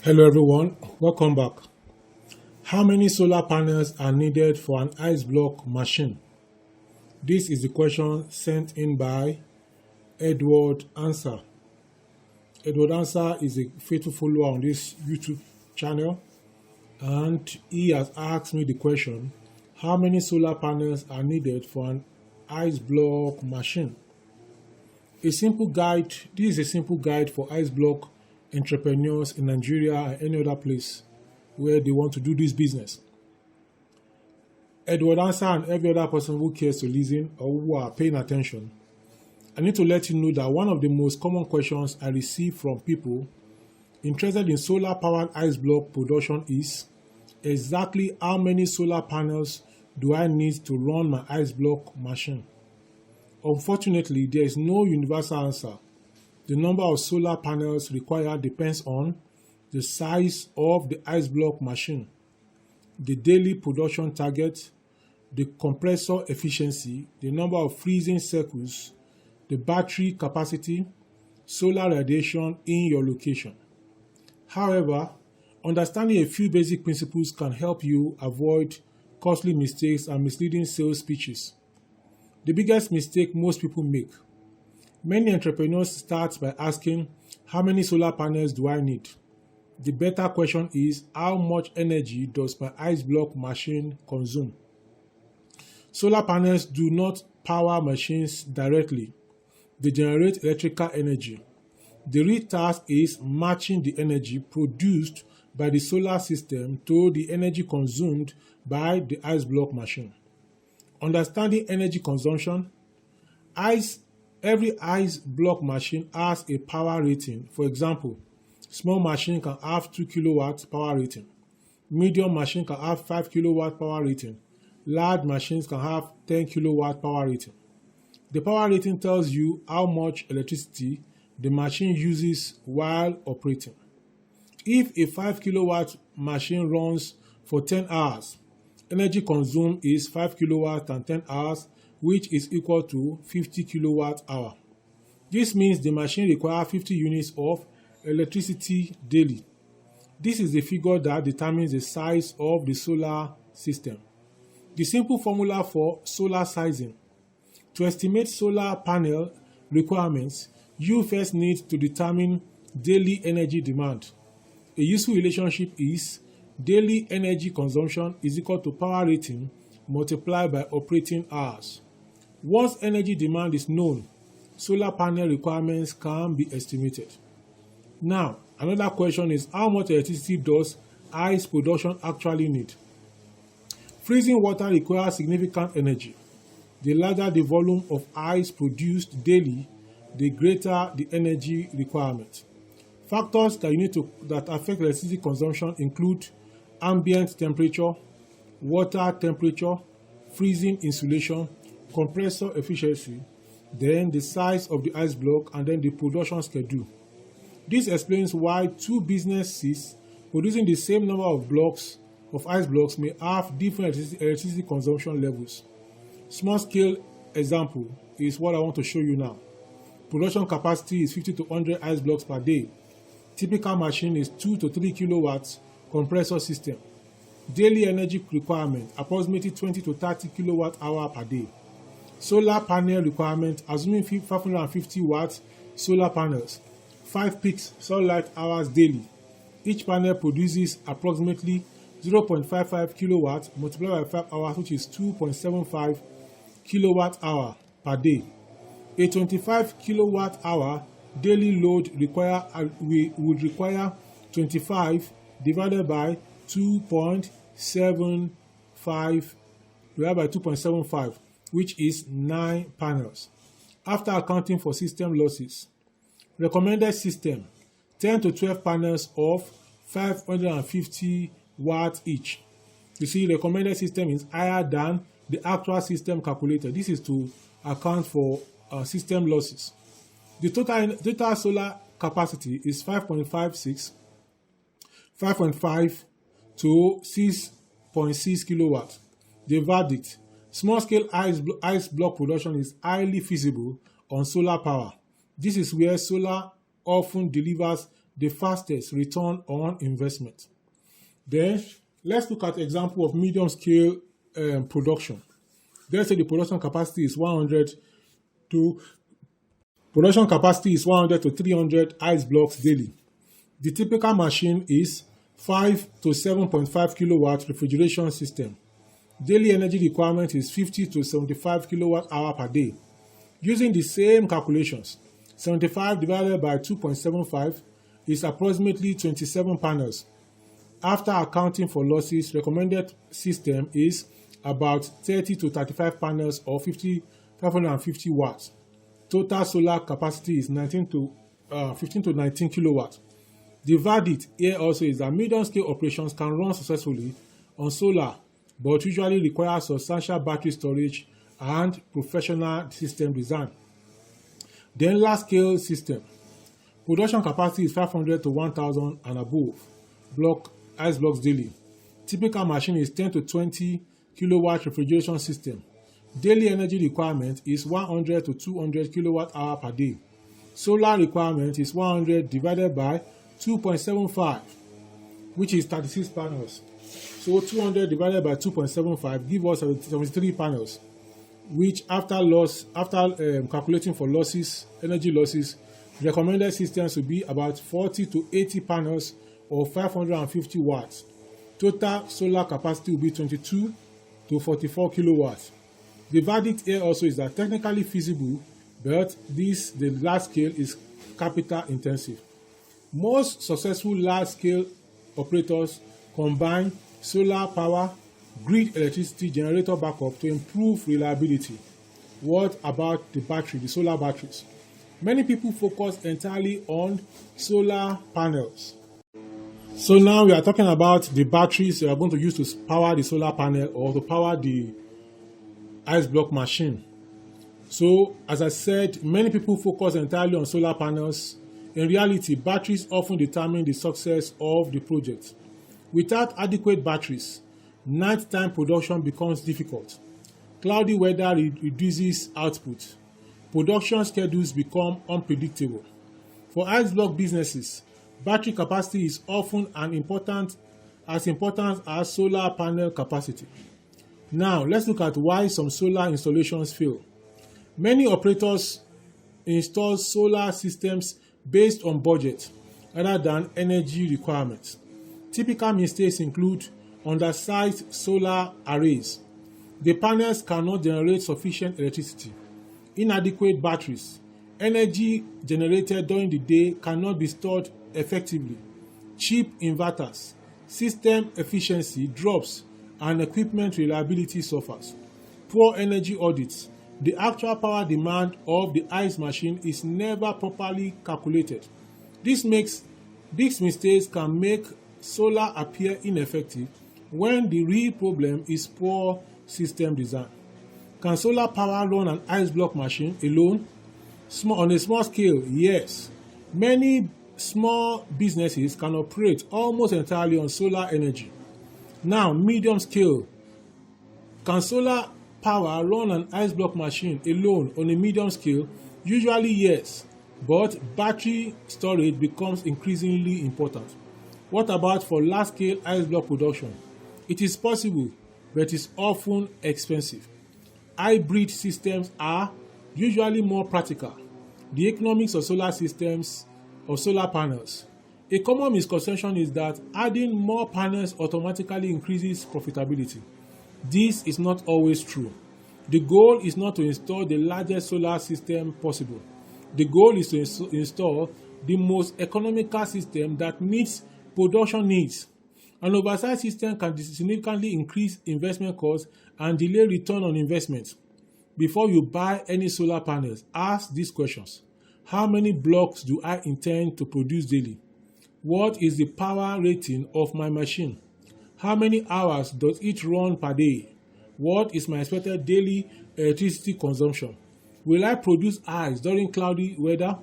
Hello everyone, welcome back. How many solar panels are needed for an ice block machine? This is the question sent in by Edward Answer. Edward Answer is a faithful follower on this YouTube channel, and he has asked me the question, how many solar panels are needed for an ice block machine? This is a simple guide for ice block entrepreneurs in Nigeria and any other place where they want to do this business. Edward Answer and every other person who cares to listen or who are paying attention, I need to let you know that one of the most common questions I receive from people interested in solar powered ice block production is exactly how many solar panels do I need to run my ice block machine? Unfortunately, there is no universal answer. The number of solar panels required depends on the size of the ice block machine, the daily production target, the compressor efficiency, the number of freezing cycles, the battery capacity, solar radiation in your location. However, understanding a few basic principles can help you avoid costly mistakes and misleading sales pitches. The biggest mistake most people make. Many entrepreneurs start by asking, how many solar panels do I need? The better question is, how much energy does my ice block machine consume? Solar panels do not power machines directly. They generate electrical energy. The real task is matching the energy produced by the solar system to the energy consumed by the ice block machine. Understanding energy consumption, every ice block machine has a power rating. For example, small machine can have 2 kilowatt power rating. Medium machine can have 5 kilowatt power rating. Large machines can have 10 kilowatt power rating. The power rating tells you how much electricity the machine uses while operating. If a 5 kilowatt machine runs for 10 hours, energy consumed is 5 kilowatt and 10 hours, which is equal to 50 kilowatt hour. This means the machine requires 50 units of electricity daily. This is the figure that determines the size of the solar system. The simple formula for solar sizing. To estimate solar panel requirements, you first need to determine daily energy demand. A useful relationship is daily energy consumption is equal to power rating multiplied by operating hours. Once energy demand is known, solar panel requirements can be estimated. Now, another question is, how much electricity does ice production actually need? Freezing water requires significant energy. The larger the volume of ice produced daily, the greater the energy requirement. Factors that affect electricity consumption include ambient temperature, water temperature, freezing insulation, compressor efficiency, then the size of the ice block, and then the production schedule. This explains why two businesses producing the same number of ice blocks may have different electricity consumption levels. Small scale example is what I want to show you now. Production capacity is 50 to 100 ice blocks per day. Typical machine is 2 to 3 kilowatts compressor system. Daily energy requirement approximately 20 to 30 kilowatt hour per day. Solar panel requirement, assuming 550 watts solar panels, 5 peaks sunlight hours daily. Each panel produces approximately 0.55 kilowatts multiplied by 5 hours, which is 2.75 kilowatt hour per day. A 25 kilowatt hour daily load would require 25 divided by 2.75 which is 9 panels. After accounting for system losses, recommended system 10 to 12 panels of 550 watts each. You see, recommended system is higher than the actual system calculated. This is to account for system losses. The total solar capacity is 5.5 to 6.6 kilowatts. The verdict: small scale ice block production is highly feasible on solar power. This is where solar often delivers the fastest return on investment. Then let's look at example of medium scale production. Let's say the production capacity is 100 to 300 ice blocks daily. The typical machine is 5 to 7.5 kilowatt refrigeration system. Daily energy requirement is 50 to 75 kilowatt hour per day. Using the same calculations, 75 divided by 2.75 is approximately 27 panels. After accounting for losses, recommended system is about 30 to 35 panels or 550 watts. Total solar capacity is 15 to 19 kilowatts. The verdict here also is that medium scale operations can run successfully on solar, but usually require substantial battery storage and professional system design. Then large scale system. Production capacity is 500 to 1000 and above ice blocks daily. Typical machine is 10 to 20 kilowatt refrigeration system. Daily energy requirement is 100 to 200 kilowatt hour per day. Solar requirement is 100 divided by 2.75, which is 36 panels. So 200 divided by 2.75 gives us 73 panels, which after calculating for losses, energy losses, recommended systems will be about 40 to 80 panels or 550 watts. Total solar capacity will be 22 to 44 kilowatts. The verdict here also is that technically feasible, but the large scale is capital intensive. Most successful large scale operators combine solar power, grid electricity, generator backup to improve reliability. What about the solar batteries? Many people focus entirely on solar panels. So now we are talking about the batteries you are going to use to power the solar panel or to power the ice block machine. So as I said, many people focus entirely on solar panels. In reality, batteries often determine the success of the project. Without adequate batteries, nighttime production becomes difficult. Cloudy weather reduces output. Production schedules become unpredictable. For ice block businesses, battery capacity is often as important as solar panel capacity. Now, let's look at why some solar installations fail. Many operators install solar systems based on budget rather than energy requirements. Typical mistakes include undersized solar arrays. The panels cannot generate sufficient electricity. Inadequate batteries. Energy generated during the day cannot be stored effectively. Cheap inverters. System efficiency drops and equipment reliability suffers. Poor energy audits. The actual power demand of the ice machine is never properly calculated. These mistakes can make solar appear ineffective when the real problem is poor system design. Can solar power run an ice block machine alone? On a small scale, yes. Many small businesses can operate almost entirely on solar energy. Now, medium scale. Can solar power run an ice block machine alone on a medium scale? Usually yes, but battery storage becomes increasingly important. What about for large scale ice block production? It is possible, but it is often expensive. Hybrid systems are usually more practical. The economics of solar systems or solar panels. A common misconception is that adding more panels automatically increases profitability. This is not always true. The goal is not to install the largest solar system possible. The goal is to install the most economical system that meets production needs. An oversized system can significantly increase investment costs and delay return on investment. Before you buy any solar panels, ask these questions. How many blocks do I intend to produce daily? What is the power rating of my machine? How many hours does it run per day? What is my expected daily electricity consumption? Will I produce ice during cloudy weather?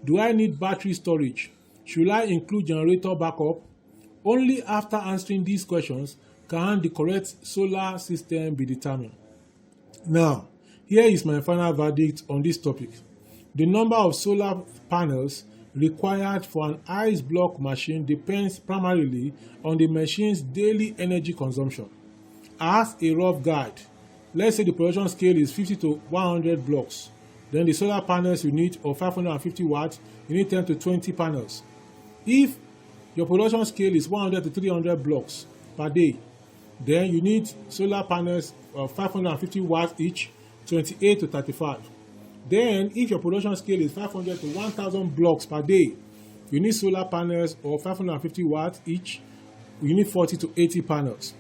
Do I need battery storage? Should I include generator backup? Only after answering these questions can the correct solar system be determined. Now, here is my final verdict on this topic. The number of solar panels required for an ice block machine depends primarily on the machine's daily energy consumption. As a rough guide, let's say the production scale is 50 to 100 blocks. Then the solar panels you need of 550 watts, you need 10 to 20 panels. If your production scale is 100 to 300 blocks per day, then you need solar panels of 550 watts each, 28 to 35. Then if your production scale is 500 to 1000 blocks per day, you need solar panels of 550 watts each, you need 40 to 80 panels.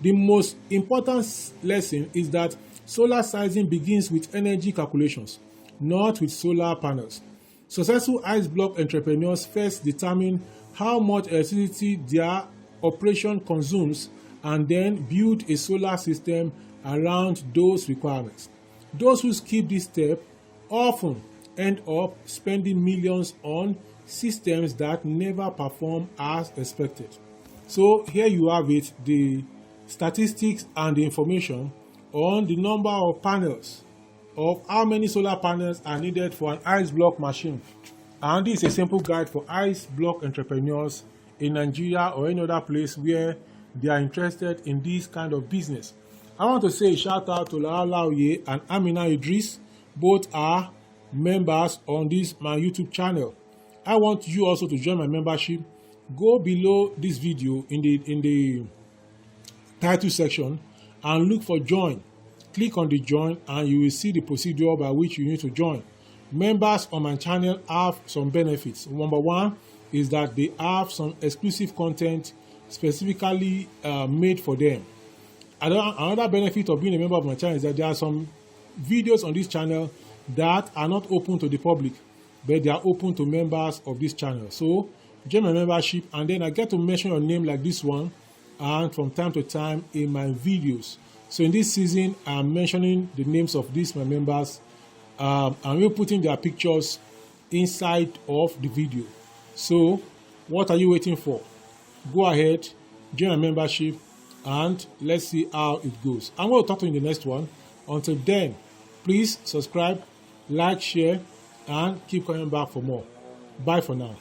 The most important lesson is that solar sizing begins with energy calculations, not with solar panels. Successful ice block entrepreneurs first determine how much electricity their operation consumes and then build a solar system around those requirements. Those who skip this step often end up spending millions on systems that never perform as expected. So here you have it, the statistics and the information on the number of panels, of how many solar panels are needed for an ice block machine. And this is a simple guide for ice block entrepreneurs in Nigeria or any other place where they are interested in this kind of business. I want to say a shout out to Lara Laoye and Amina Idris. Both are members on this my YouTube channel. I want you also to join my membership. Go below this video in the title section and look for join. Click on the join and you will see the procedure by which you need to join. Members on my channel have some benefits. Number one is that they have some exclusive content specifically made for them. Another benefit of being a member of my channel is that there are some videos on this channel that are not open to the public, but they are open to members of this channel. So join my membership and then I get to mention your name like this one and from time to time in my videos. So in this season, I'm mentioning the names of these my members and we're putting their pictures inside of the video. So what are you waiting for? Go ahead, join my membership and let's see how it goes. I'm going to talk to you in the next one. Until then, please subscribe, like, share, and keep coming back for more. Bye for now.